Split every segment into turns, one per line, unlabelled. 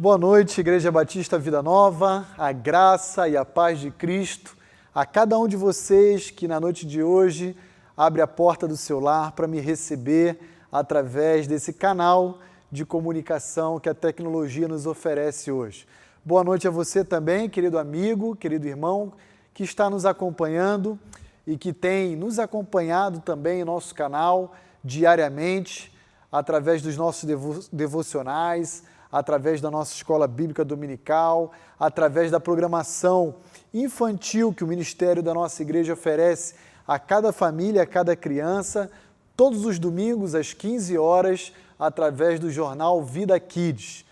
Boa noite, Igreja Batista Vida Nova, a graça e a paz de Cristo a cada um de vocês que na noite de hoje abre a porta do seu lar para me receber através desse canal de comunicação que a tecnologia nos oferece hoje. Boa noite a você também, querido amigo, querido irmão, que está nos acompanhando e que tem nos acompanhado também em nosso canal diariamente, através dos nossos devocionais, através da nossa escola bíblica dominical, através da programação infantil que o ministério da nossa igreja oferece a cada família, a cada criança, todos os domingos às 15 horas, através do jornal Vida Kids.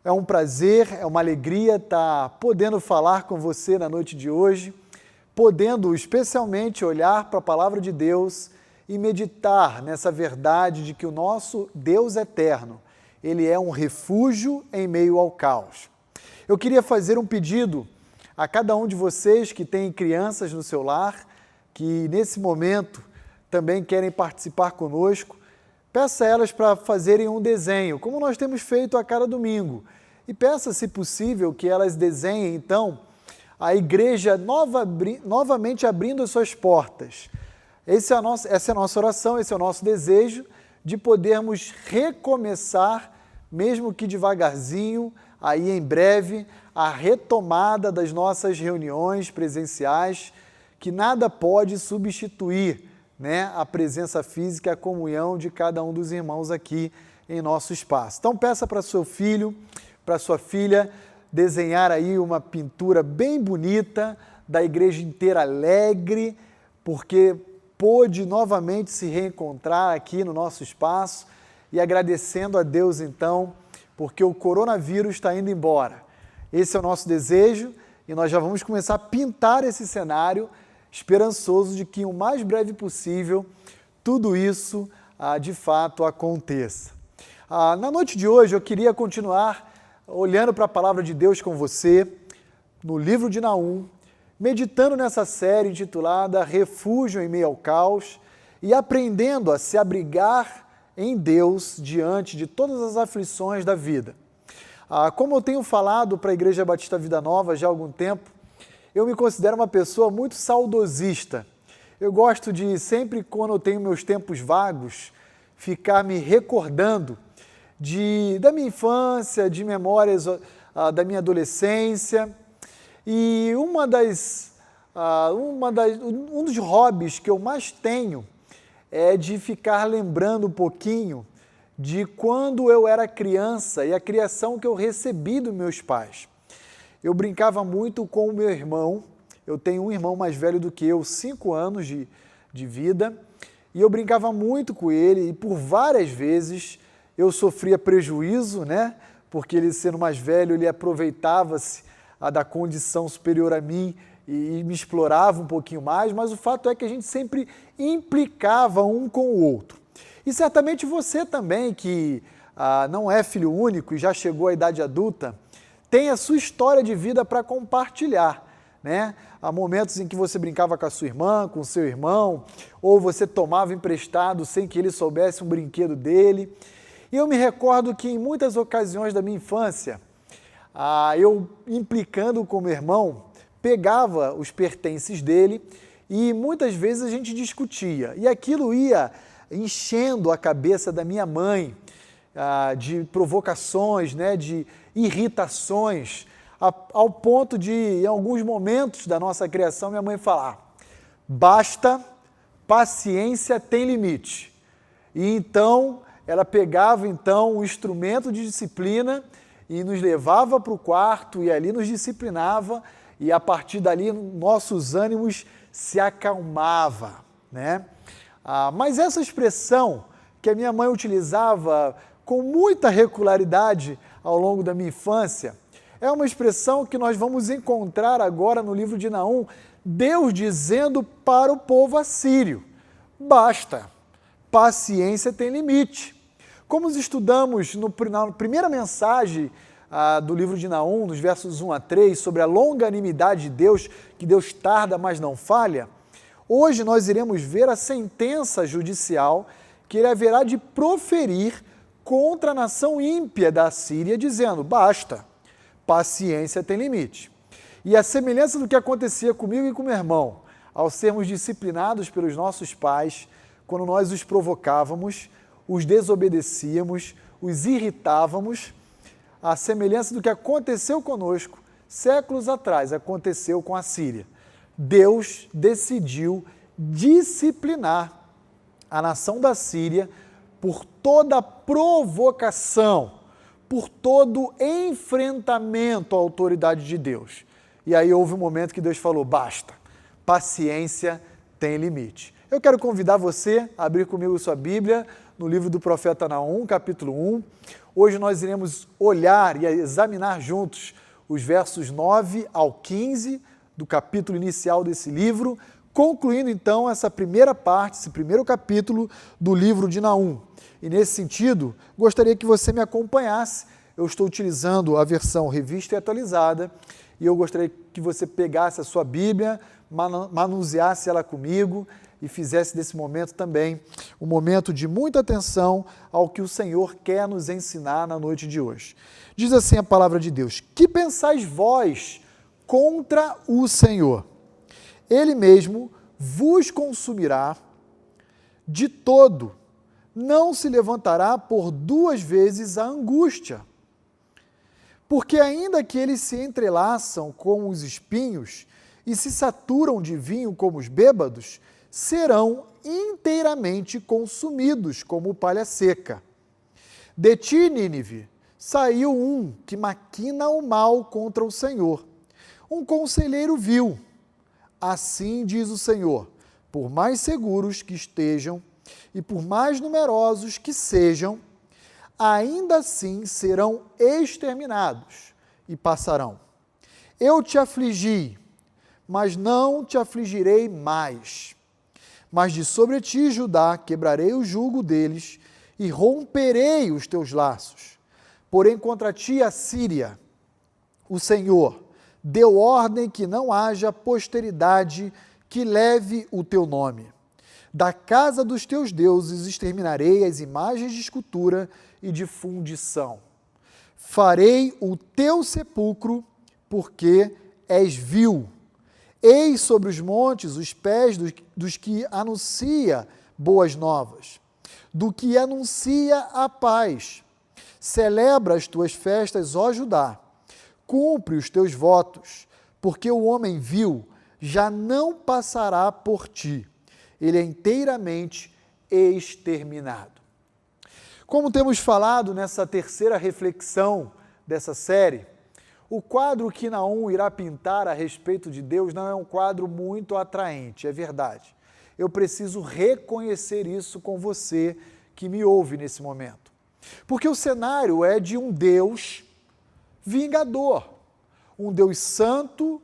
É um prazer, é uma alegria estar podendo falar com você na noite de hoje, podendo especialmente olhar para a palavra de Deus e meditar nessa verdade de que o nosso Deus eterno, Ele é um refúgio em meio ao caos. Eu queria fazer um pedido a cada um de vocês que tem crianças no seu lar, que nesse momento também querem participar conosco, peça a elas para fazerem um desenho, como nós temos feito a cada domingo. E peça, se possível, que elas desenhem, então, a igreja novamente abrindo as suas portas. Essa é a nossa oração, esse é o nosso desejo, de podermos recomeçar, mesmo que devagarzinho, aí em breve, a retomada das nossas reuniões presenciais, que nada pode substituir, né, a presença física, a comunhão de cada um dos irmãos aqui em nosso espaço. Então peça para seu filho, para sua filha, desenhar aí uma pintura bem bonita, da igreja inteira alegre, porque pôde novamente se reencontrar aqui no nosso espaço e agradecendo a Deus então, porque o coronavírus está indo embora. Esse é o nosso desejo e nós já vamos começar a pintar esse cenário esperançoso de que o mais breve possível tudo isso de fato aconteça. Na noite de hoje eu queria continuar olhando para a palavra de Deus com você, no livro de Naum, meditando nessa série intitulada Refúgio em Meio ao Caos e aprendendo a se abrigar em Deus diante de todas as aflições da vida. Como eu tenho falado para a Igreja Batista Vida Nova já há algum tempo, eu me considero uma pessoa muito saudosista. Eu gosto de, sempre quando eu tenho meus tempos vagos, ficar me recordando da minha infância, de memórias da minha adolescência. E um dos hobbies que eu mais tenho é de ficar lembrando um pouquinho de quando eu era criança e a criação que eu recebi dos meus pais. Eu brincava muito com o meu irmão, eu tenho um irmão mais velho do que eu, 5 anos de vida, e eu brincava muito com ele e por várias vezes eu sofria prejuízo, né? Porque ele sendo mais velho, ele aproveitava-se da condição superior a mim e me explorava um pouquinho mais, mas o fato é que a gente sempre implicava um com o outro. E certamente você também, que não é filho único e já chegou à idade adulta, tem a sua história de vida para compartilhar, né? Há momentos em que você brincava com a sua irmã, com o seu irmão, ou você tomava emprestado sem que ele soubesse um brinquedo dele. E eu me recordo que em muitas ocasiões da minha infância, eu implicando com meu irmão, pegava os pertences dele e muitas vezes a gente discutia. E aquilo ia enchendo a cabeça da minha mãe de provocações, né, de irritações, ao ponto de, em alguns momentos da nossa criação, minha mãe falar: basta, paciência tem limite. E então ela pegava então um instrumento de disciplina e nos levava para o quarto e ali nos disciplinava e a partir dali nossos ânimos se acalmavam, né? Mas essa expressão que a minha mãe utilizava com muita regularidade ao longo da minha infância é uma expressão que nós vamos encontrar agora no livro de Naum, Deus dizendo para o povo assírio: basta, paciência tem limite. Como estudamos na primeira mensagem do livro de Naum, nos versos 1 a 3, sobre a longanimidade de Deus, que Deus tarda, mas não falha, hoje nós iremos ver a sentença judicial que ele haverá de proferir contra a nação ímpia da Síria, dizendo: basta, paciência tem limite. E a semelhança do que acontecia comigo e com meu irmão, ao sermos disciplinados pelos nossos pais, quando nós os provocávamos, os desobedecíamos, os irritávamos, a semelhança do que aconteceu conosco séculos atrás, aconteceu com a Síria. Deus decidiu disciplinar a nação da Síria por toda provocação, por todo enfrentamento à autoridade de Deus. E aí houve um momento que Deus falou: basta, paciência tem limite. Eu quero convidar você a abrir comigo sua Bíblia no livro do profeta Naum, capítulo 1. Hoje nós iremos olhar e examinar juntos os versos 9 ao 15 do capítulo inicial desse livro, concluindo então essa primeira parte, esse primeiro capítulo do livro de Naum. E nesse sentido, gostaria que você me acompanhasse. Eu estou utilizando a versão revista e atualizada, e eu gostaria que você pegasse a sua Bíblia, manuseasse ela comigo e fizesse desse momento também um momento de muita atenção ao que o Senhor quer nos ensinar na noite de hoje. Diz assim a palavra de Deus: que pensais vós contra o Senhor? Ele mesmo vos consumirá de todo, não se levantará por duas vezes a angústia. Porque ainda que eles se entrelaçam como os espinhos e se saturam de vinho como os bêbados, serão inteiramente consumidos como palha seca. De ti, Nínive, saiu um que maquina o mal contra o Senhor, um conselheiro vil. Assim diz o Senhor: por mais seguros que estejam e por mais numerosos que sejam, ainda assim serão exterminados e passarão. Eu te afligi, mas não te afligirei mais. Mas de sobre ti, Judá, quebrarei o jugo deles e romperei os teus laços. Porém, contra ti, a Síria, o Senhor, deu ordem que não haja posteridade que leve o teu nome. Da casa dos teus deuses exterminarei as imagens de escultura e de fundição. Farei o teu sepulcro, porque és vil. Eis sobre os montes os pés dos que anuncia boas novas, do que anuncia a paz. Celebra as tuas festas, ó Judá, cumpre os teus votos, porque o homem vil já não passará por ti, ele é inteiramente exterminado. Como temos falado nessa terceira reflexão dessa série, o quadro que Naum irá pintar a respeito de Deus não é um quadro muito atraente, é verdade. Eu preciso reconhecer isso com você que me ouve nesse momento. Porque o cenário é de um Deus vingador, um Deus santo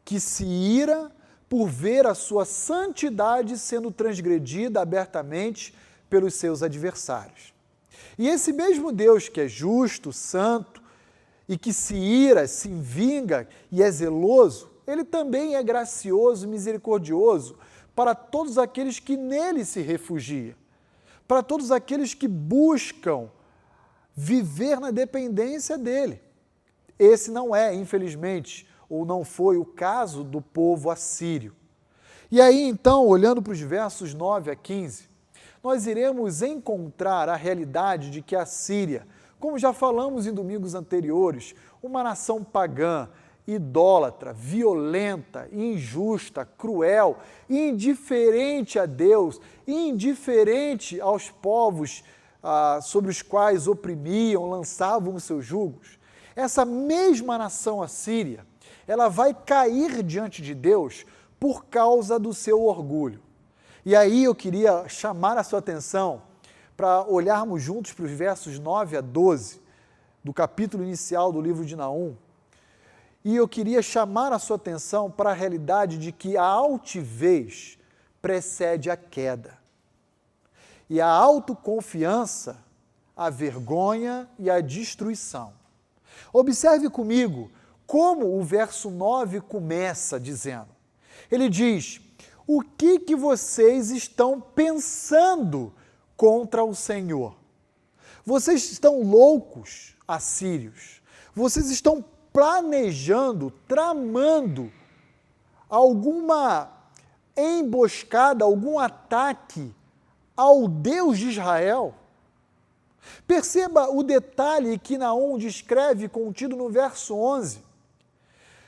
que se ira por ver a sua santidade sendo transgredida abertamente pelos seus adversários. E esse mesmo Deus que é justo, santo e que se ira, se vinga e é zeloso, ele também é gracioso e misericordioso para todos aqueles que nele se refugiam, para todos aqueles que buscam viver na dependência dele. Esse não é, infelizmente, ou não foi o caso do povo assírio. E aí, então, olhando para os versos 9 a 15, nós iremos encontrar a realidade de que a Síria, como já falamos em domingos anteriores, uma nação pagã, idólatra, violenta, injusta, cruel, indiferente a Deus, indiferente aos povos sobre os quais oprimiam, lançavam os seus jugos. Essa mesma nação assíria, ela vai cair diante de Deus por causa do seu orgulho. E aí eu queria chamar a sua atenção para olharmos juntos para os versos 9 a 12 do capítulo inicial do livro de Naum. E eu queria chamar a sua atenção para a realidade de que a altivez precede a queda. E a autoconfiança, a vergonha e a destruição. Observe comigo como o verso 9 começa dizendo. Ele diz: o que vocês estão pensando contra o Senhor? Vocês estão loucos, assírios. Vocês estão planejando, tramando alguma emboscada, algum ataque ao Deus de Israel. Perceba o detalhe que Naum descreve contido no verso 11.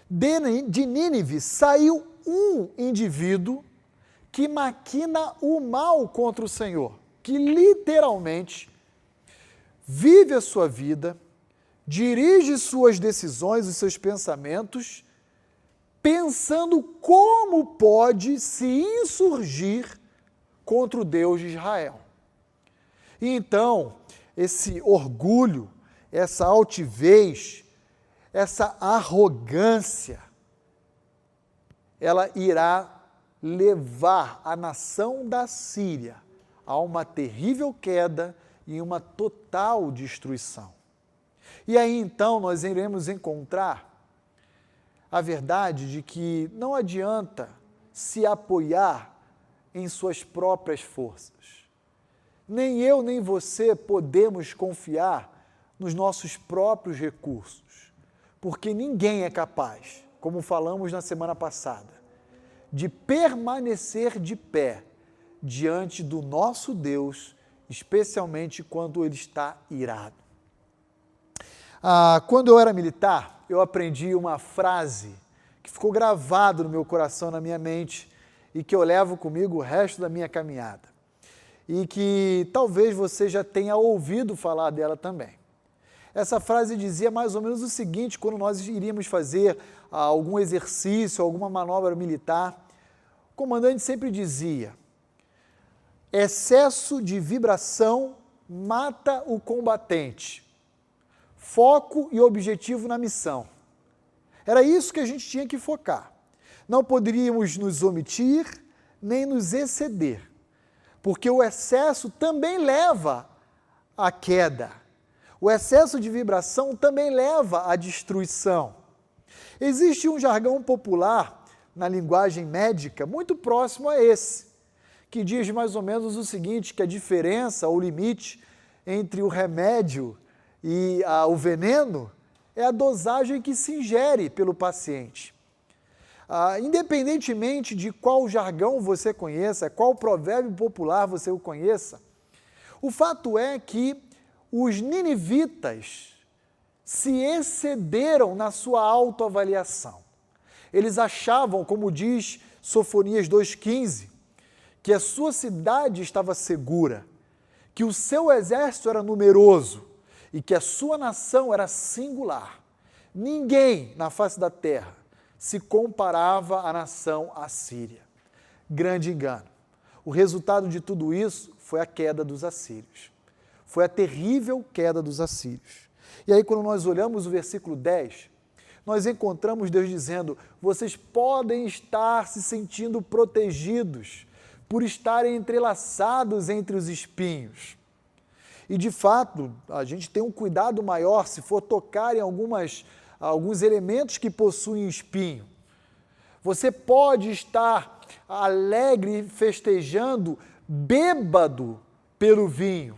De Nínive saiu um indivíduo que maquina o mal contra o Senhor, que literalmente vive a sua vida, dirige suas decisões e seus pensamentos, pensando como pode se insurgir contra o Deus de Israel. E então, esse orgulho, essa altivez, essa arrogância, ela irá levar a nação da Síria a uma terrível queda e uma total destruição. E aí então nós iremos encontrar a verdade de que não adianta se apoiar em suas próprias forças. Nem eu nem você podemos confiar nos nossos próprios recursos, porque ninguém é capaz, como falamos na semana passada, de permanecer de pé diante do nosso Deus, especialmente quando Ele está irado. Quando eu era militar, eu aprendi uma frase que ficou gravada no meu coração, na minha mente, e que eu levo comigo o resto da minha caminhada. E que talvez você já tenha ouvido falar dela também. Essa frase dizia mais ou menos o seguinte: quando nós iríamos fazer algum exercício, alguma manobra militar, o comandante sempre dizia: excesso de vibração mata o combatente. Foco e objetivo na missão. Era isso que a gente tinha que focar. Não poderíamos nos omitir, nem nos exceder, porque o excesso também leva à queda. O excesso de vibração também leva à destruição. Existe um jargão popular na linguagem médica muito próximo a esse, que diz mais ou menos o seguinte, que a diferença, ou limite, entre o remédio e o veneno é a dosagem que se ingere pelo paciente. Independentemente de qual jargão você conheça, qual provérbio popular você o conheça, o fato é que os ninivitas se excederam na sua autoavaliação. Eles achavam, como diz Sofonias 2,15, que a sua cidade estava segura, que o seu exército era numeroso e que a sua nação era singular. Ninguém na face da terra se comparava à nação assíria. Grande engano. O resultado de tudo isso foi a queda dos assírios. Foi a terrível queda dos assírios. E aí, quando nós olhamos o versículo 10, nós encontramos Deus dizendo: vocês podem estar se sentindo protegidos por estarem entrelaçados entre os espinhos. E, de fato, a gente tem um cuidado maior se for tocar em alguns elementos que possuem espinho. Você pode estar alegre, festejando, bêbado pelo vinho,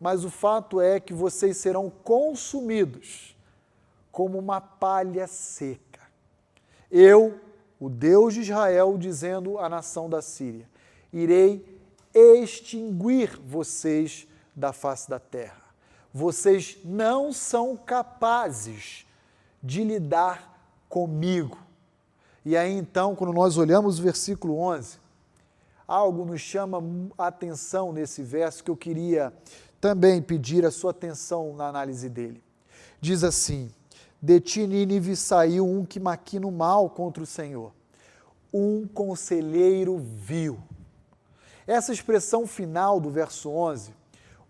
mas o fato é que vocês serão consumidos como uma palha seca. Eu, o Deus de Israel, dizendo à nação da Síria: irei extinguir vocês da face da terra. Vocês não são capazes de lidar comigo. E aí então, quando nós olhamos o versículo 11, algo nos chama a atenção nesse verso que eu queria também pedir a sua atenção na análise dele. Diz assim: de ti, Nínive, saiu um que maquina o mal contra o Senhor, um conselheiro vil. Essa expressão final do verso 11,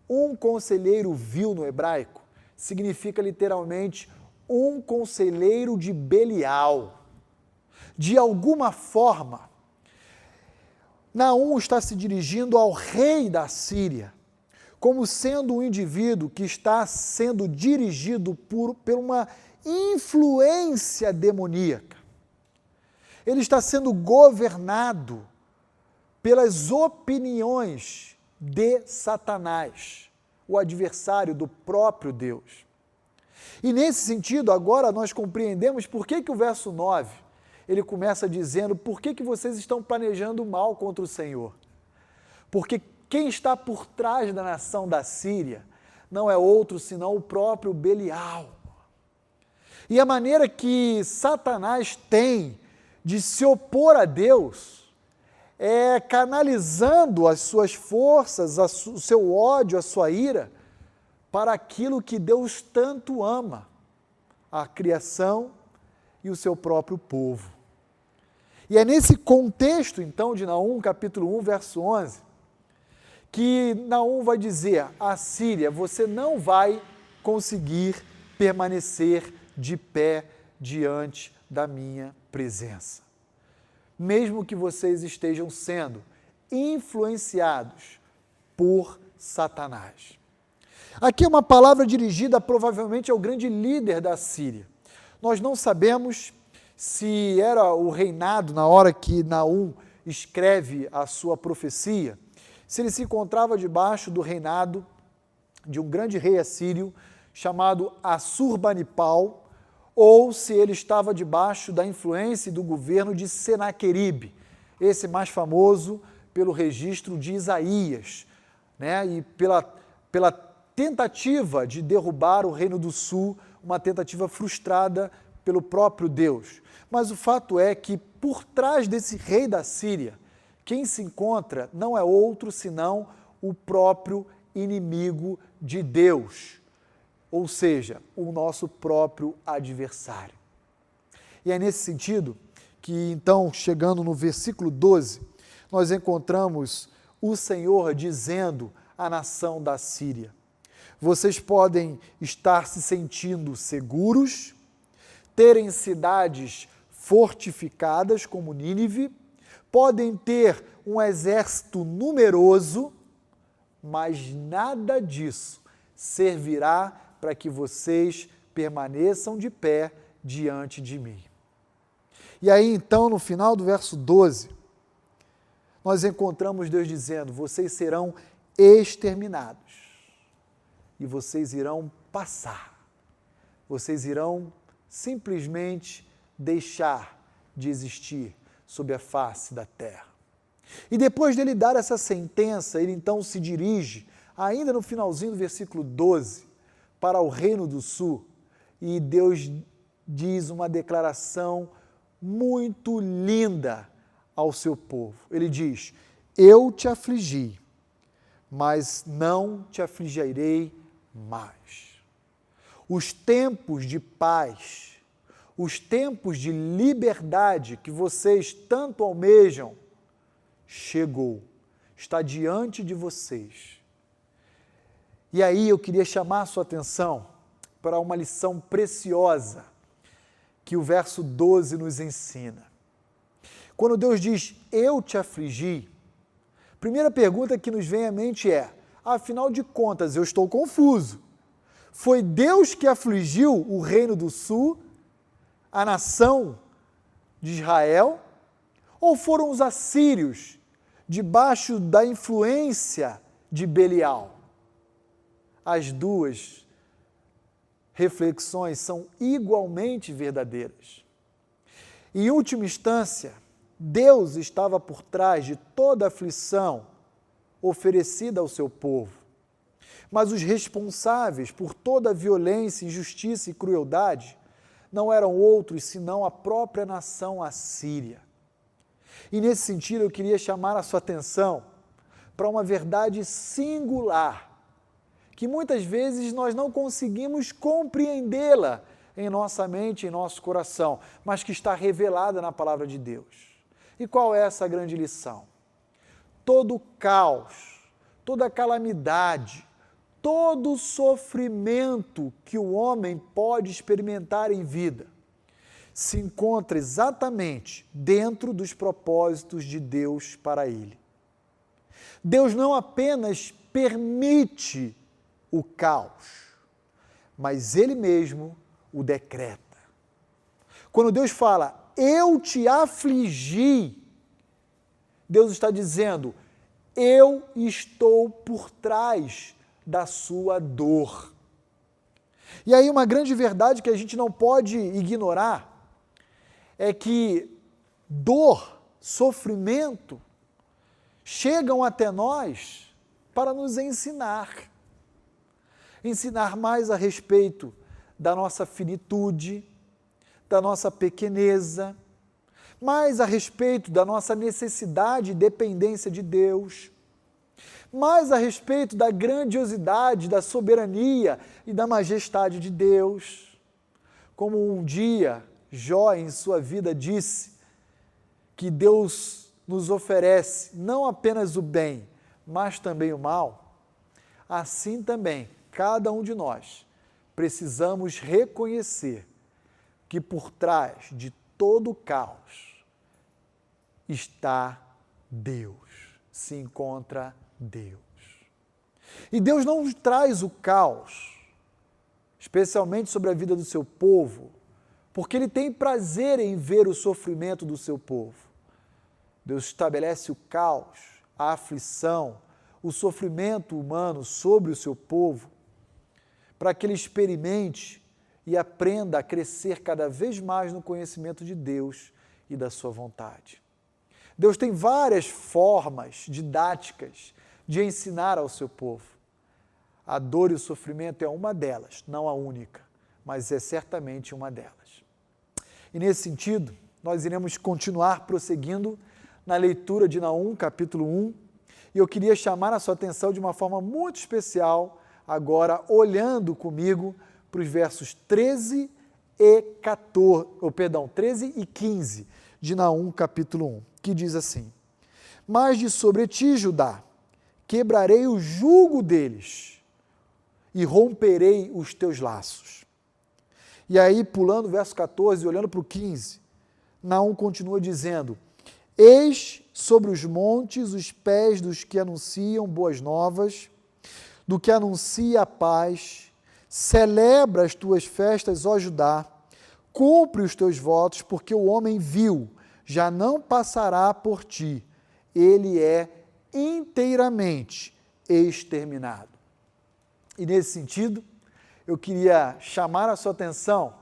um conselheiro vil no hebraico, significa literalmente um conselheiro de Belial. De alguma forma, Naum está se dirigindo ao rei da Síria, como sendo um indivíduo que está sendo dirigido por uma influência demoníaca. Ele está sendo governado pelas opiniões de Satanás, o adversário do próprio Deus. E nesse sentido, agora nós compreendemos por que o verso 9, ele começa dizendo por que vocês estão planejando mal contra o Senhor. Porque quem está por trás da nação da Síria não é outro senão o próprio Belial. E a maneira que Satanás tem de se opor a Deus é canalizando as suas forças, o seu ódio, a sua ira, para aquilo que Deus tanto ama, a criação e o seu próprio povo. E é nesse contexto, então, de Naum, capítulo 1, verso 11, que Naum vai dizer: a Síria, você não vai conseguir permanecer de pé diante da minha presença. Mesmo que vocês estejam sendo influenciados por Satanás. Aqui é uma palavra dirigida provavelmente ao grande líder da Síria. Nós não sabemos se era o reinado, na hora que Naum escreve a sua profecia, se ele se encontrava debaixo do reinado de um grande rei assírio chamado Assurbanipal, ou se ele estava debaixo da influência e do governo de Senaqueribe, esse mais famoso pelo registro de Isaías, né? E pela tentativa de derrubar o Reino do Sul, uma tentativa frustrada pelo próprio Deus. Mas o fato é que por trás desse rei da Síria, quem se encontra não é outro senão o próprio inimigo de Deus, ou seja, o nosso próprio adversário. E é nesse sentido que, então, chegando no versículo 12, nós encontramos o Senhor dizendo à nação da Síria: vocês podem estar se sentindo seguros, terem cidades fortificadas como Nínive, podem ter um exército numeroso, mas nada disso servirá para que vocês permaneçam de pé diante de mim. E aí, então, no final do verso 12, nós encontramos Deus dizendo: vocês serão exterminados e vocês irão passar, vocês irão simplesmente deixar de existir sob a face da terra. E depois dele dar essa sentença, ele então se dirige, ainda no finalzinho do versículo 12, para o Reino do Sul, e Deus diz uma declaração muito linda ao seu povo. Ele diz: eu te afligi, mas não te afligirei mais. Os tempos de paz, os tempos de liberdade que vocês tanto almejam, chegou, está diante de vocês. E aí eu queria chamar a sua atenção para uma lição preciosa que o verso 12 nos ensina. Quando Deus diz: eu te afligi, a primeira pergunta que nos vem à mente é: afinal de contas, eu estou confuso. Foi Deus que afligiu o Reino do Sul, a nação de Israel, ou foram os assírios, debaixo da influência de Belial? As duas reflexões são igualmente verdadeiras. Em última instância, Deus estava por trás de toda a aflição oferecida ao seu povo. Mas os responsáveis por toda a violência, injustiça e crueldade não eram outros senão a própria nação assíria. E nesse sentido eu queria chamar a sua atenção para uma verdade singular, que muitas vezes nós não conseguimos compreendê-la em nossa mente, em nosso coração, mas que está revelada na palavra de Deus. E qual é essa grande lição? Todo caos, toda calamidade, todo sofrimento que o homem pode experimentar em vida se encontra exatamente dentro dos propósitos de Deus para ele. Deus não apenas permite o caos, mas Ele mesmo o decreta. Quando Deus fala: eu te afligi, Deus está dizendo: eu estou por trás da sua dor. E aí uma grande verdade que a gente não pode ignorar é que dor, sofrimento, chegam até nós para nos ensinar. Ensinar mais a respeito da nossa finitude, da nossa pequeneza, mais a respeito da nossa necessidade e dependência de Deus, mais a respeito da grandiosidade, da soberania e da majestade de Deus. Como um dia Jó, em sua vida, disse que Deus nos oferece não apenas o bem, mas também o mal, assim também, cada um de nós precisamos reconhecer que por trás de todo o caos está Deus, se encontra Deus. E Deus não nos traz o caos, especialmente sobre a vida do seu povo, porque Ele tem prazer em ver o sofrimento do seu povo. Deus estabelece o caos, a aflição, o sofrimento humano sobre o seu povo, para que ele experimente e aprenda a crescer cada vez mais no conhecimento de Deus e da sua vontade. Deus tem várias formas didáticas de ensinar ao seu povo. A dor e o sofrimento é uma delas, não a única, mas é certamente uma delas. E nesse sentido, nós iremos continuar prosseguindo na leitura de Naum, capítulo 1, e eu queria chamar a sua atenção de uma forma muito especial, agora olhando comigo para os versos 13 e 15 de Naum, capítulo 1, que diz assim: Mas de sobre ti, Judá, quebrarei o jugo deles e romperei os teus laços. E aí, pulando o verso 14 e olhando para o 15, Naum continua dizendo: Eis sobre os montes os pés dos que anunciam boas novas, do que anuncia a paz, celebra as tuas festas, ó Judá, cumpre os teus votos, porque o homem vil já não passará por ti, ele é inteiramente exterminado. E nesse sentido, eu queria chamar a sua atenção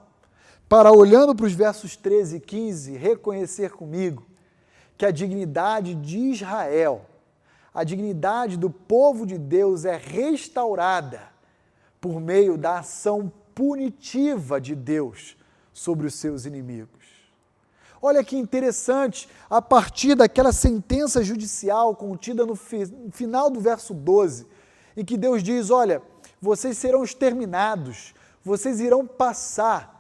para, olhando para os versos 13 e 15, reconhecer comigo que a dignidade de Israel, a dignidade do povo de Deus é restaurada por meio da ação punitiva de Deus sobre os seus inimigos. Olha que interessante, a partir daquela sentença judicial contida no final do verso 12, em que Deus diz: olha, vocês serão exterminados, vocês irão passar.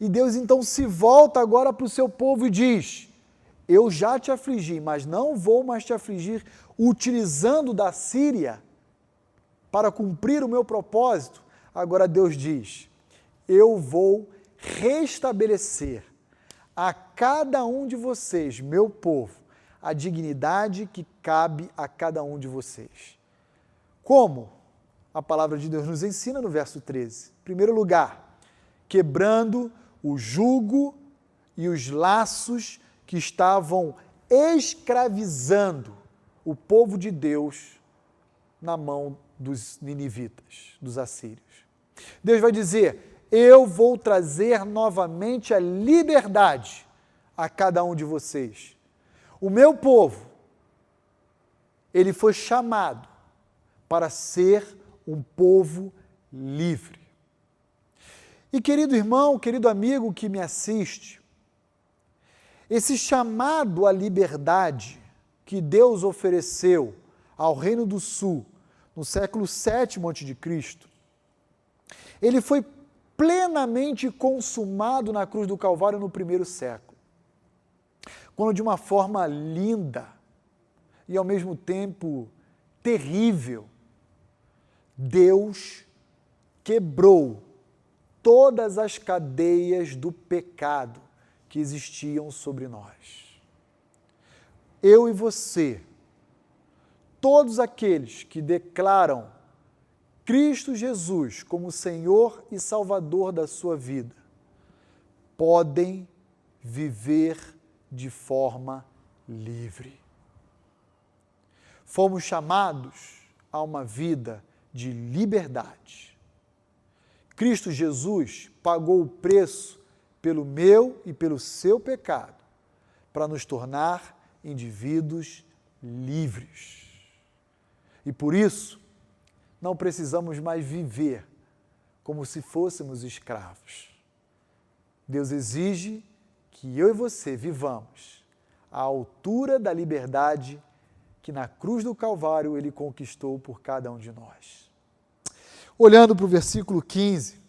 E Deus então se volta agora para o seu povo e diz: eu já te afligi, mas não vou mais te afligir utilizando da Síria para cumprir o meu propósito. Agora Deus diz: eu vou restabelecer a cada um de vocês, meu povo, a dignidade que cabe a cada um de vocês. Como? A palavra de Deus nos ensina no verso 13. Em primeiro lugar, quebrando o jugo e os laços que estavam escravizando o povo de Deus na mão dos ninivitas, dos assírios. Deus vai dizer: eu vou trazer novamente a liberdade a cada um de vocês. O meu povo, ele foi chamado para ser um povo livre. E querido irmão, querido amigo que me assiste, esse chamado à liberdade que Deus ofereceu ao Reino do Sul no século VII a.C., ele foi plenamente consumado na cruz do Calvário no primeiro século, quando de uma forma linda e ao mesmo tempo terrível, Deus quebrou todas as cadeias do pecado que existiam sobre nós. Eu e você, todos aqueles que declaram Cristo Jesus como Senhor e Salvador da sua vida, podem viver de forma livre. Fomos chamados a uma vida de liberdade. Cristo Jesus pagou o preço pelo meu e pelo seu pecado, para nos tornar indivíduos livres. E por isso, não precisamos mais viver como se fôssemos escravos. Deus exige que eu e você vivamos à altura da liberdade que na cruz do Calvário Ele conquistou por cada um de nós. Olhando para o versículo 15,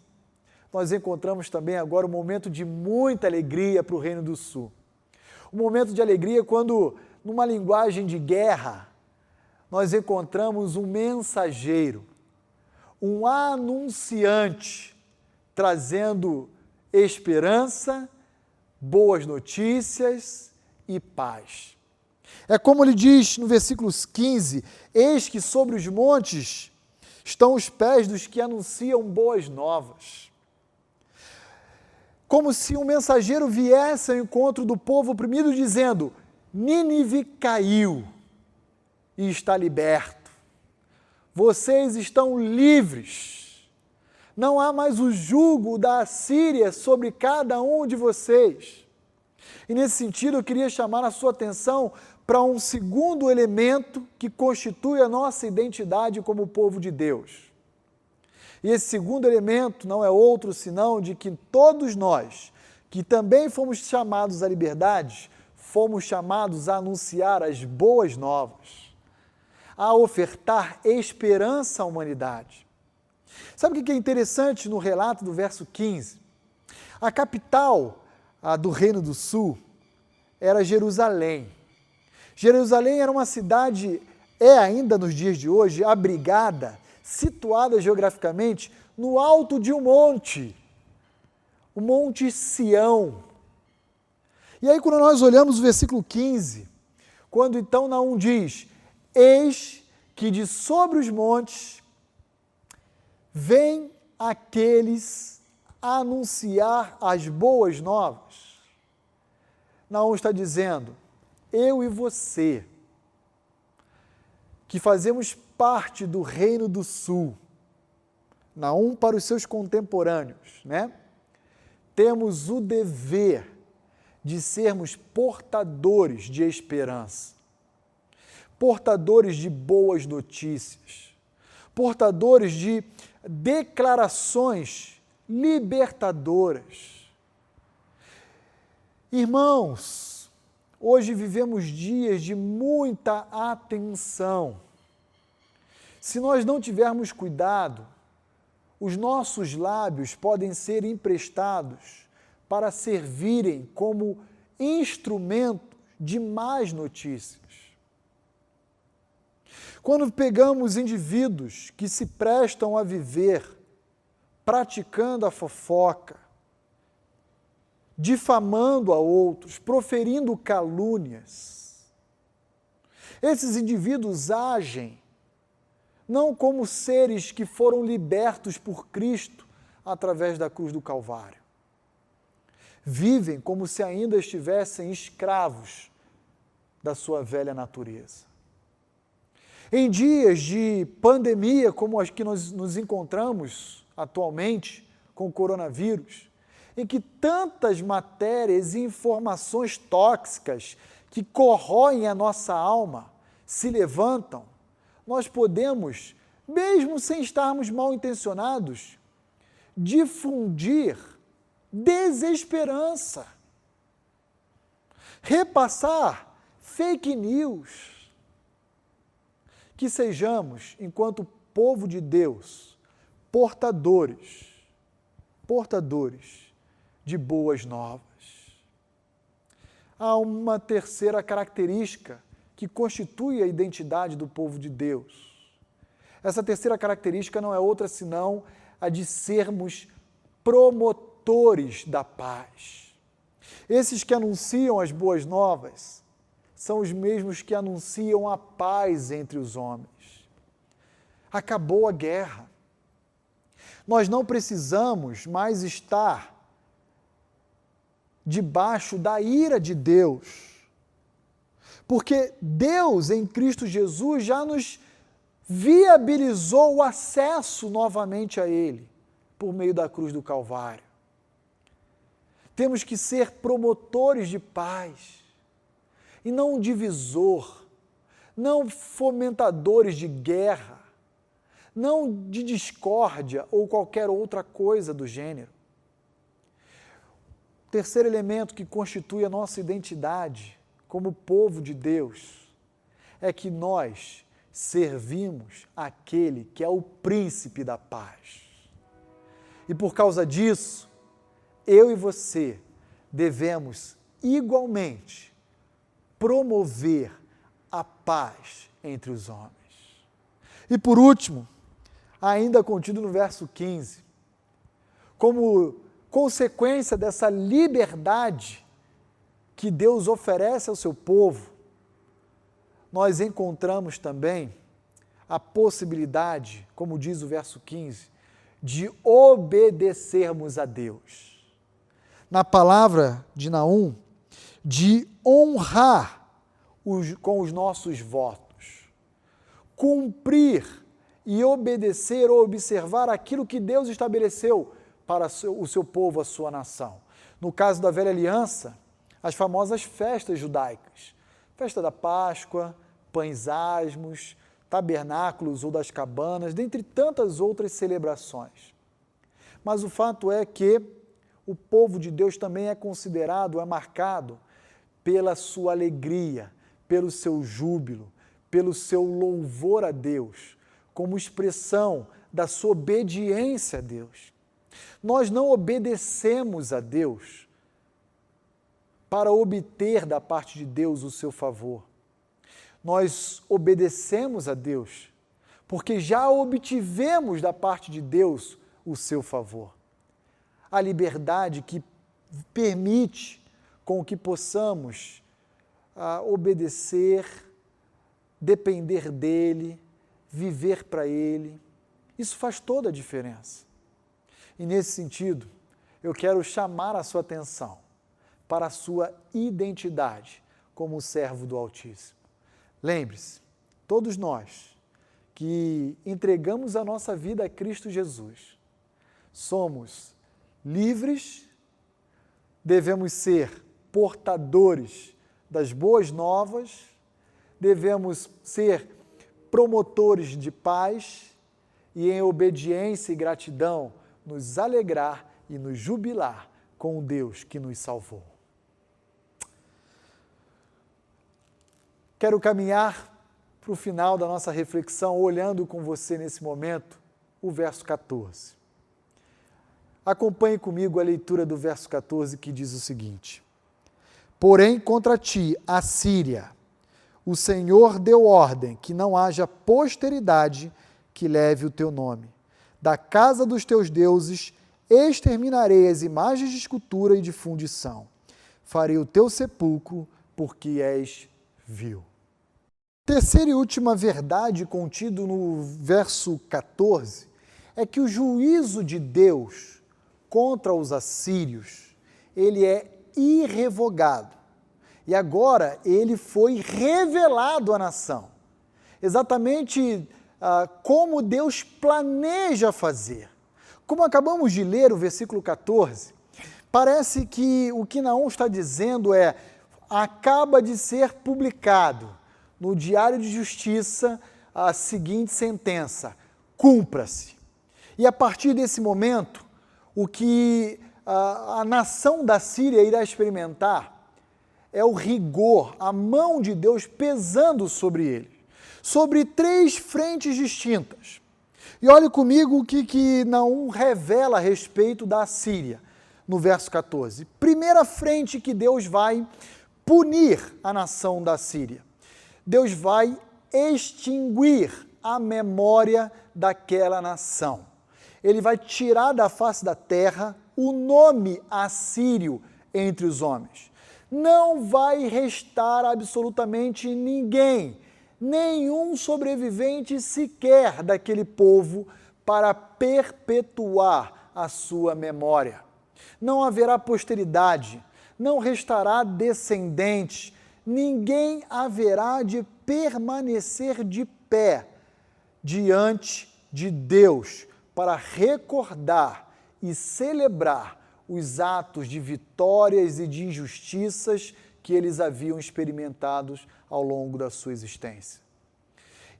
nós encontramos também agora um momento de muita alegria para o Reino do Sul. Um momento de alegria quando, numa linguagem de guerra, nós encontramos um mensageiro, um anunciante, trazendo esperança, boas notícias e paz. É como ele diz no versículo 15, eis que sobre os montes estão os pés dos que anunciam boas novas. Como se um mensageiro viesse ao encontro do povo oprimido dizendo, Nínive caiu e está liberto. Vocês estão livres. Não há mais o jugo da Assíria sobre cada um de vocês. E nesse sentido eu queria chamar a sua atenção para um segundo elemento que constitui a nossa identidade como povo de Deus. E esse segundo elemento não é outro senão de que todos nós, que também fomos chamados à liberdade, fomos chamados a anunciar as boas novas, a ofertar esperança à humanidade. Sabe o que é interessante no relato do verso 15? A capital do Reino do Sul era Jerusalém. Jerusalém era uma cidade, ainda nos dias de hoje, abrigada, situada geograficamente no alto de um monte, o Monte Sião. E aí quando nós olhamos o versículo 15, quando então Naum diz, eis que de sobre os montes vêm aqueles a anunciar as boas novas. Naum está dizendo, eu e você, que fazemos parte do Reino do Sul, Naum para os seus contemporâneos, temos o dever de sermos portadores de esperança, portadores de boas notícias, portadores de declarações libertadoras. Irmãos, hoje vivemos dias de muita atenção. Se nós não tivermos cuidado, os nossos lábios podem ser emprestados para servirem como instrumento de más notícias. Quando pegamos indivíduos que se prestam a viver praticando a fofoca, difamando a outros, proferindo calúnias, esses indivíduos agem não como seres que foram libertos por Cristo através da cruz do Calvário. Vivem como se ainda estivessem escravos da sua velha natureza. Em dias de pandemia, como as que nós nos encontramos atualmente com o coronavírus, em que tantas matérias e informações tóxicas que corroem a nossa alma se levantam, nós podemos, mesmo sem estarmos mal intencionados, difundir desesperança, repassar fake news. Que sejamos, enquanto povo de Deus, portadores de boas novas. Há uma terceira característica que constitui a identidade do povo de Deus. Essa terceira característica não é outra senão a de sermos promotores da paz. Esses que anunciam as boas novas são os mesmos que anunciam a paz entre os homens. Acabou a guerra. Nós não precisamos mais estar debaixo da ira de Deus, porque Deus, em Cristo Jesus, já nos viabilizou o acesso novamente a Ele, por meio da cruz do Calvário. Temos que ser promotores de paz, e não um divisor, não fomentadores de guerra, não de discórdia ou qualquer outra coisa do gênero. O terceiro elemento que constitui a nossa identidade como povo de Deus é que nós servimos aquele que é o príncipe da paz. E por causa disso, eu e você devemos igualmente promover a paz entre os homens. E por último, ainda contido no verso 15, como consequência dessa liberdade que Deus oferece ao seu povo, nós encontramos também a possibilidade, como diz o verso 15, de obedecermos a Deus. Na palavra de Naum, de honrar com os nossos votos, cumprir e obedecer ou observar aquilo que Deus estabeleceu para o seu povo, a sua nação. No caso da velha aliança, as famosas festas judaicas, festa da Páscoa, pães asmos, tabernáculos ou das cabanas, dentre tantas outras celebrações. Mas o fato é que o povo de Deus também é considerado, é marcado pela sua alegria, pelo seu júbilo, pelo seu louvor a Deus, como expressão da sua obediência a Deus. Nós não obedecemos a Deus para obter da parte de Deus o seu favor. Nós obedecemos a Deus porque já obtivemos da parte de Deus o seu favor. A liberdade que permite com que possamos obedecer, depender dEle, viver para Ele. Isso faz toda a diferença. E nesse sentido, eu quero chamar a sua atenção para a sua identidade como servo do Altíssimo. Lembre-se, todos nós que entregamos a nossa vida a Cristo Jesus, somos livres, devemos ser portadores das boas novas, devemos ser promotores de paz e, em obediência e gratidão, nos alegrar e nos jubilar com o Deus que nos salvou. Quero caminhar para o final da nossa reflexão, olhando com você nesse momento o verso 14. Acompanhe comigo a leitura do verso 14, que diz o seguinte: Porém, contra ti, a Síria, o Senhor deu ordem que não haja posteridade que leve o teu nome. Da casa dos teus deuses exterminarei as imagens de escultura e de fundição. Farei o teu sepulcro, porque és vil. Terceira e última verdade contido no verso 14 é que o juízo de Deus contra os assírios, ele é irrevogado. E agora ele foi revelado à nação. Exatamente como Deus planeja fazer. Como acabamos de ler o versículo 14, parece que o que Naum está dizendo é: acaba de ser publicado no Diário de Justiça a seguinte sentença: cumpra-se. E a partir desse momento, o que a nação da Síria irá experimentar é o rigor, a mão de Deus pesando sobre ele, sobre três frentes distintas. E olhe comigo o que Naum revela a respeito da Síria, no verso 14. Primeira frente que Deus vai punir a nação da Síria. Deus vai extinguir a memória daquela nação. Ele vai tirar da face da terra o nome assírio entre os homens. Não vai restar absolutamente ninguém, nenhum sobrevivente sequer daquele povo para perpetuar a sua memória. Não haverá posteridade, não restará descendente, ninguém haverá de permanecer de pé diante de Deus para recordar e celebrar os atos de vitórias e de injustiças que eles haviam experimentado ao longo da sua existência.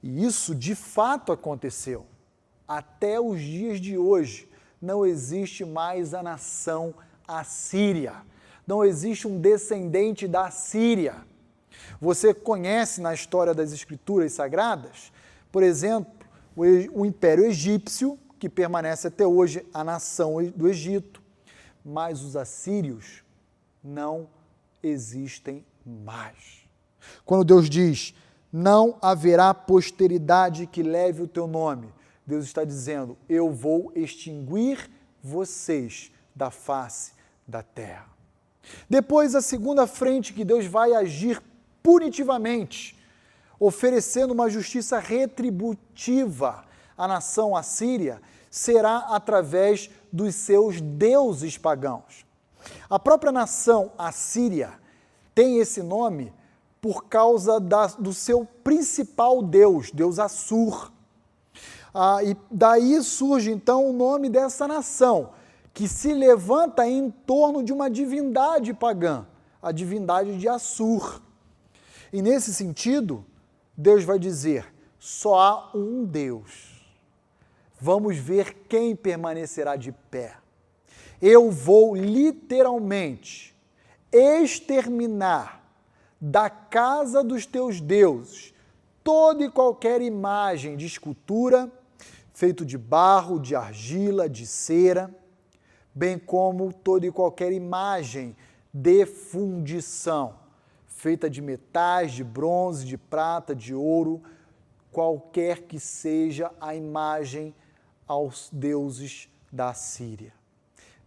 E isso de fato aconteceu. Até os dias de hoje não existe mais a nação assíria. Não existe um descendente da Síria. Você conhece na história das Escrituras Sagradas, por exemplo, o Império Egípcio, que permanece até hoje a nação do Egito, mas os assírios não existem mais. Quando Deus diz, não haverá posteridade que leve o teu nome, Deus está dizendo, eu vou extinguir vocês da face da terra. Depois, a segunda frente que Deus vai agir punitivamente, oferecendo uma justiça retributiva à nação assíria, será através dos seus deuses pagãos. A própria nação assíria tem esse nome por causa do seu principal deus, Deus Assur. E daí surge então o nome dessa nação, que se levanta em torno de uma divindade pagã, a divindade de Assur. E nesse sentido, Deus vai dizer, só há um Deus. Vamos ver quem permanecerá de pé. Eu vou literalmente exterminar da casa dos teus deuses toda e qualquer imagem de escultura, feito de barro, de argila, de cera, bem como toda e qualquer imagem de fundição, feita de metais, de bronze, de prata, de ouro, qualquer que seja a imagem aos deuses da Síria.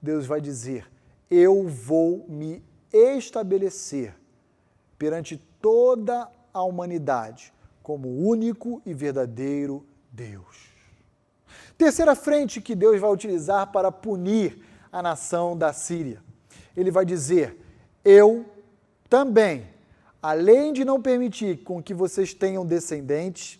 Deus vai dizer, eu vou me estabelecer perante toda a humanidade como único e verdadeiro Deus. Terceira frente que Deus vai utilizar para punir a nação da Síria. Ele vai dizer, eu também, além de não permitir com que vocês tenham descendentes,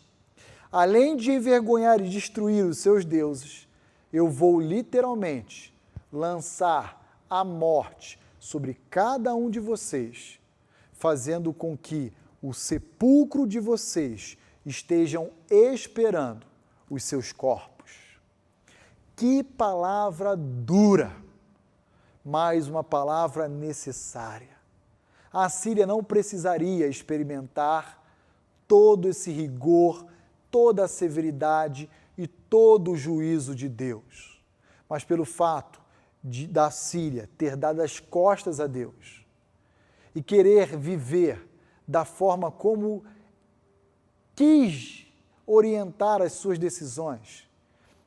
além de envergonhar e destruir os seus deuses, eu vou literalmente lançar a morte sobre cada um de vocês, fazendo com que o sepulcro de vocês estejam esperando os seus corpos. Que palavra dura, mas uma palavra necessária. A Assíria não precisaria experimentar todo esse rigor, toda a severidade e todo o juízo de Deus. Mas pelo fato da Síria ter dado as costas a Deus e querer viver da forma como quis orientar as suas decisões,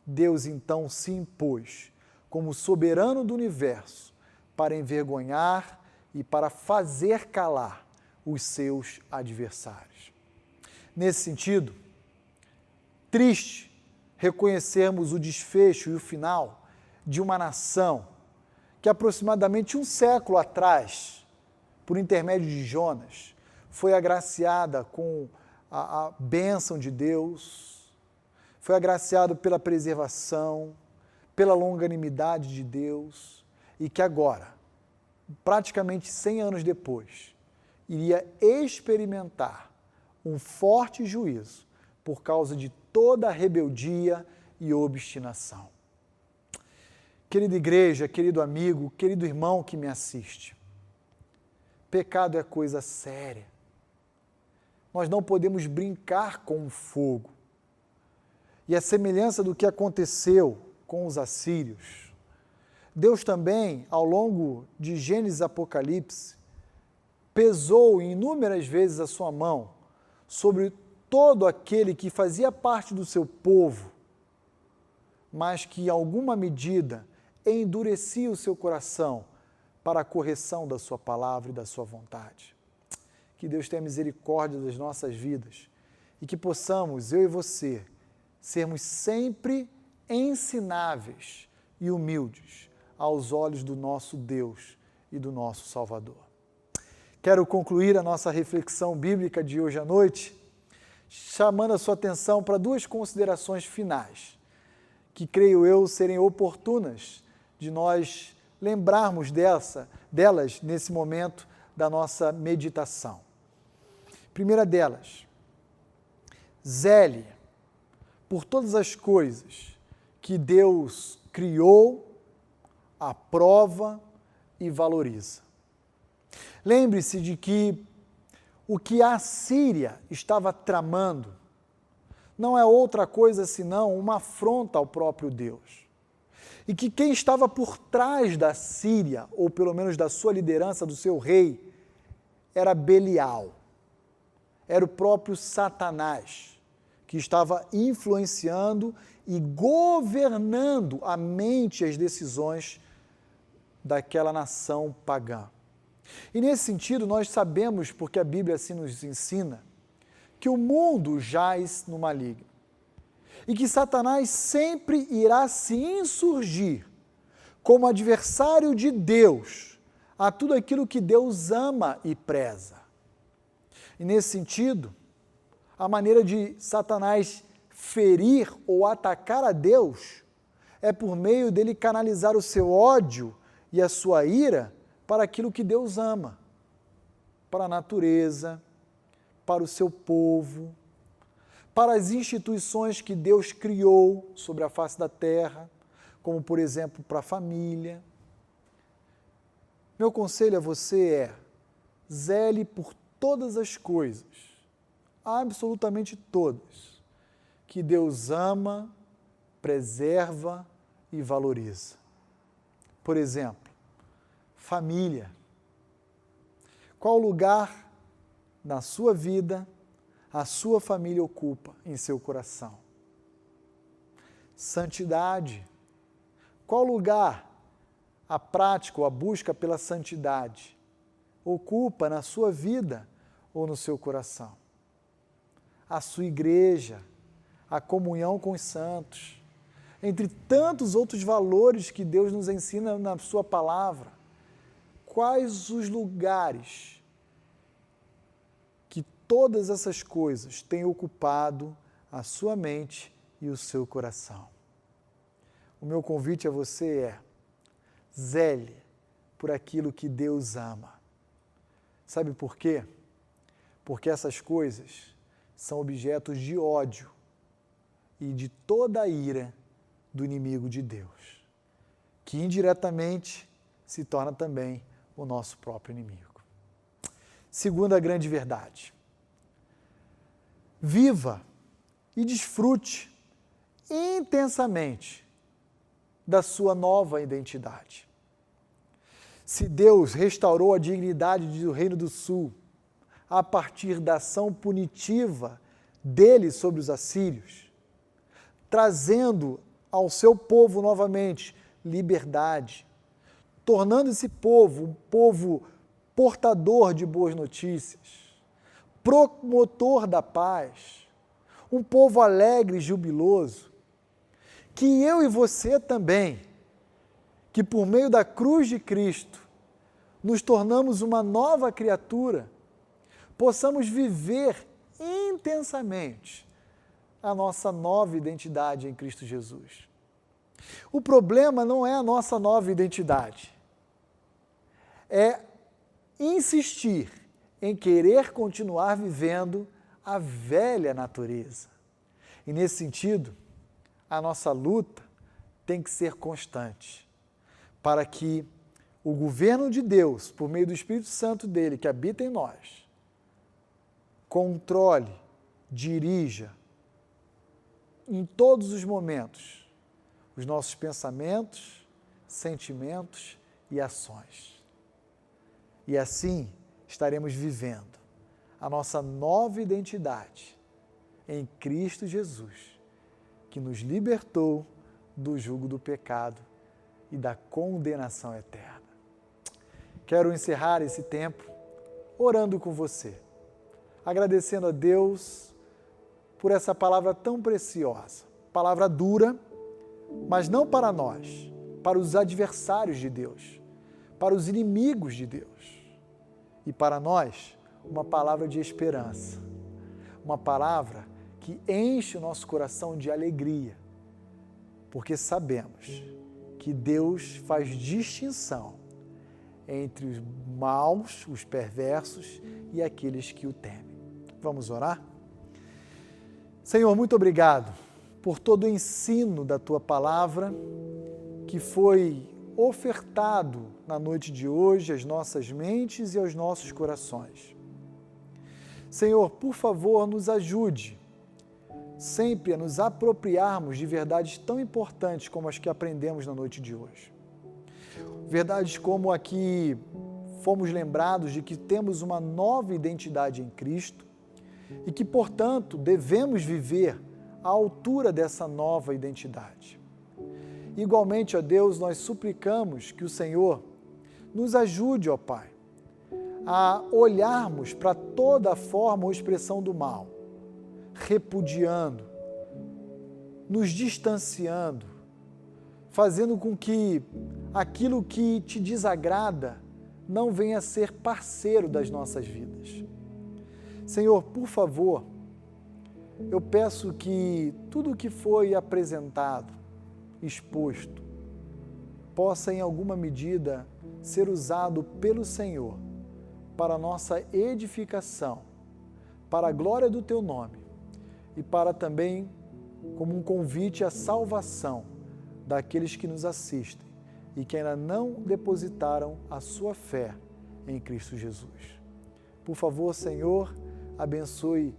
Deus então se impôs como soberano do universo para envergonhar e para fazer calar os seus adversários. Nesse sentido, triste reconhecermos o desfecho e o final de uma nação que aproximadamente um século atrás, por intermédio de Jonas, foi agraciada com a bênção de Deus, foi agraciado pela preservação, pela longanimidade de Deus, e que agora, praticamente 100 anos depois, iria experimentar um forte juízo por causa de toda a rebeldia e obstinação. Querida igreja, querido amigo, querido irmão que me assiste, pecado é coisa séria. Nós não podemos brincar com o fogo. E a semelhança do que aconteceu com os assírios, Deus também, ao longo de Gênesis e Apocalipse, pesou inúmeras vezes a sua mão sobre todo aquele que fazia parte do seu povo, mas que, em alguma medida, endurecia o seu coração para a correção da sua palavra e da sua vontade. Que Deus tenha misericórdia das nossas vidas e que possamos, eu e você, sermos sempre ensináveis e humildes aos olhos do nosso Deus e do nosso Salvador. Quero concluir a nossa reflexão bíblica de hoje à noite chamando a sua atenção para duas considerações finais, que creio eu serem oportunas de nós lembrarmos delas nesse momento da nossa meditação. Primeira delas, zele por todas as coisas que Deus criou, aprova e valoriza. Lembre-se de que o que a Síria estava tramando não é outra coisa senão uma afronta ao próprio Deus. E que quem estava por trás da Síria, ou pelo menos da sua liderança, do seu rei, era Belial. Era o próprio Satanás, que estava influenciando e governando a mente e as decisões daquela nação pagã. E nesse sentido, nós sabemos, porque a Bíblia assim nos ensina, que o mundo jaz no maligno e que Satanás sempre irá se insurgir como adversário de Deus a tudo aquilo que Deus ama e preza. E nesse sentido, a maneira de Satanás ferir ou atacar a Deus é por meio dele canalizar o seu ódio e a sua ira para aquilo que Deus ama, para a natureza, para o seu povo, para as instituições que Deus criou sobre a face da terra, como, por exemplo, para a família. Meu conselho a você é: zele por todas as coisas, absolutamente todas, que Deus ama, preserva e valoriza. Por exemplo, família. Qual lugar na sua vida a sua família ocupa em seu coração? Santidade. Qual lugar a prática ou a busca pela santidade ocupa na sua vida ou no seu coração? A sua igreja, a comunhão com os santos, entre tantos outros valores que Deus nos ensina na sua palavra. Quais os lugares que todas essas coisas têm ocupado a sua mente e o seu coração? O meu convite a você é: zele por aquilo que Deus ama. Sabe por quê? Porque essas coisas são objetos de ódio e de toda a ira do inimigo de Deus, que indiretamente se torna também o nosso próprio inimigo. Segunda grande verdade: viva e desfrute intensamente da sua nova identidade. Se Deus restaurou a dignidade do Reino do Sul a partir da ação punitiva dele sobre os assírios, trazendo ao seu povo novamente liberdade, tornando esse povo um povo portador de boas notícias, promotor da paz, um povo alegre e jubiloso, que eu e você também, que por meio da cruz de Cristo nos tornamos uma nova criatura, possamos viver intensamente a nossa nova identidade em Cristo Jesus. O problema não é a nossa nova identidade, é insistir em querer continuar vivendo a velha natureza. E nesse sentido, a nossa luta tem que ser constante, para que o governo de Deus, por meio do Espírito Santo dele, que habita em nós, controle, dirija, em todos os momentos, os nossos pensamentos, sentimentos e ações. E assim estaremos vivendo a nossa nova identidade em Cristo Jesus, que nos libertou do jugo do pecado e da condenação eterna. Quero encerrar esse tempo orando com você, agradecendo a Deus por essa palavra tão preciosa, palavra dura, mas não para nós, para os adversários de Deus, para os inimigos de Deus, e para nós, uma palavra de esperança, uma palavra que enche o nosso coração de alegria, porque sabemos que Deus faz distinção entre os maus, os perversos e aqueles que o temem. Vamos orar? Senhor, muito obrigado por todo o ensino da Tua Palavra que foi ofertado na noite de hoje às nossas mentes e aos nossos corações. Senhor, por favor, nos ajude sempre a nos apropriarmos de verdades tão importantes como as que aprendemos na noite de hoje. Verdades como a que fomos lembrados de que temos uma nova identidade em Cristo e que, portanto, devemos viver à altura dessa nova identidade. Igualmente, ó Deus, nós suplicamos que o Senhor nos ajude, ó Pai, a olharmos para toda forma ou expressão do mal, repudiando, nos distanciando, fazendo com que aquilo que te desagrada não venha a ser parceiro das nossas vidas. Senhor, por favor, eu peço que tudo o que foi apresentado, exposto, possa em alguma medida ser usado pelo Senhor para a nossa edificação, para a glória do Teu nome e para também como um convite à salvação daqueles que nos assistem e que ainda não depositaram a sua fé em Cristo Jesus. Por favor, Senhor, abençoe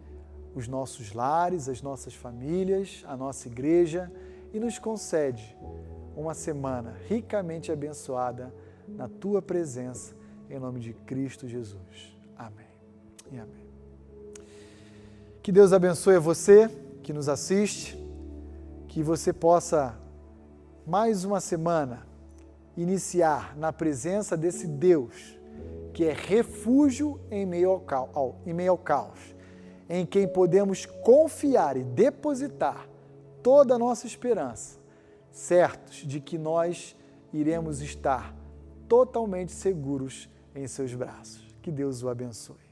os nossos lares, as nossas famílias, a nossa igreja e nos concede uma semana ricamente abençoada na Tua presença, em nome de Cristo Jesus. Amém e amém. Que Deus abençoe a você que nos assiste, que você possa, mais uma semana, iniciar na presença desse Deus, que é refúgio em meio ao caos, em quem podemos confiar e depositar toda a nossa esperança, certos de que nós iremos estar totalmente seguros em seus braços. Que Deus o abençoe.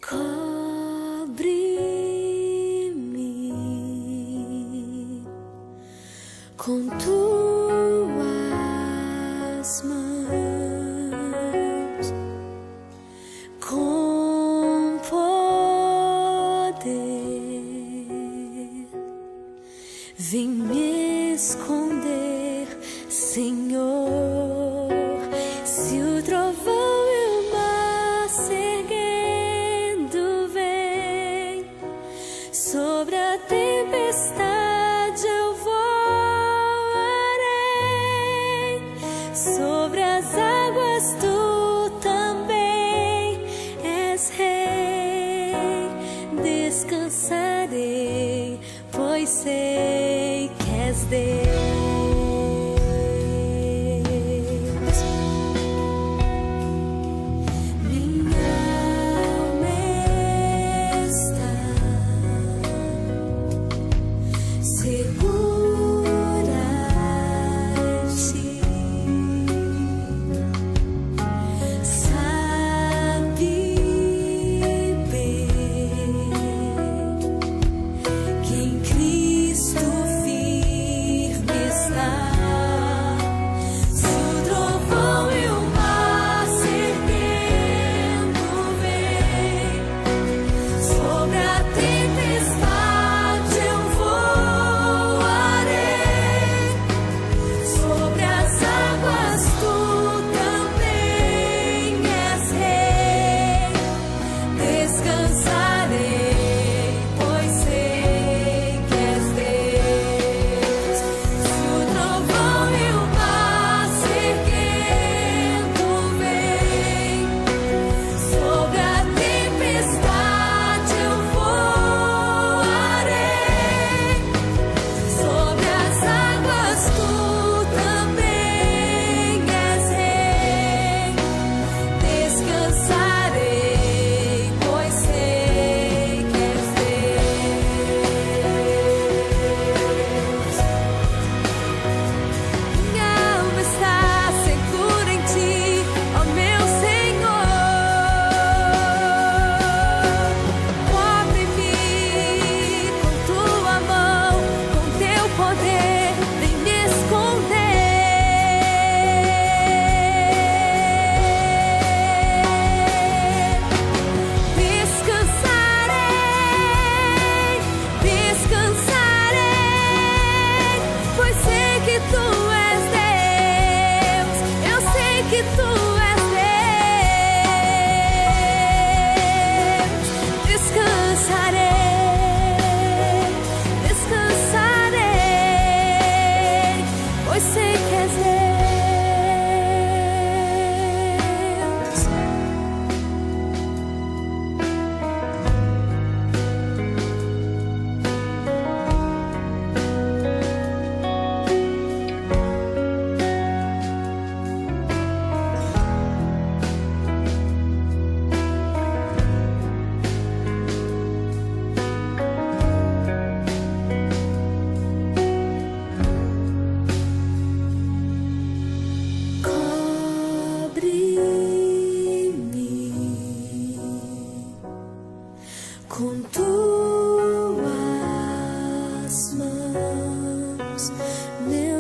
Cobre-me com tuas mãos, com poder, vem me esconder, Senhor, se o trovão sobre a tempestade eu voarei, sobre as águas tu também és rei. Descansarei, pois sei que és Deus. Cristo firme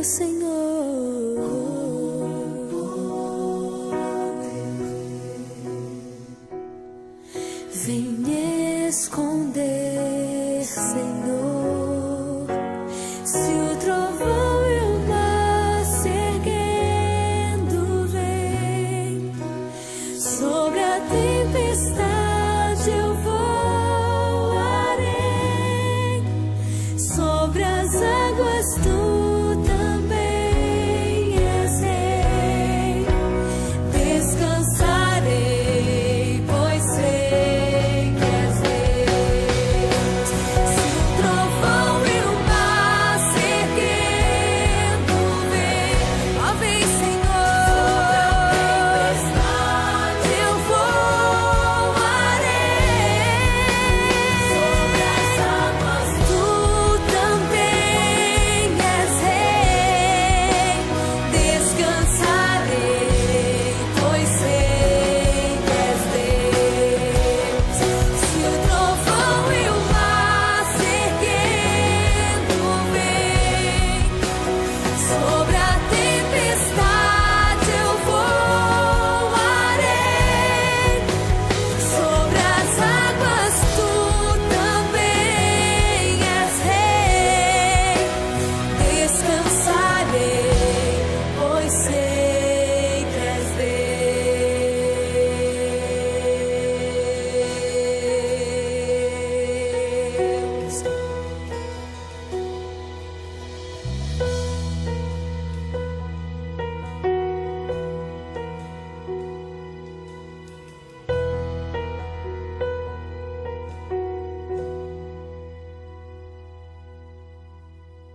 Senhor.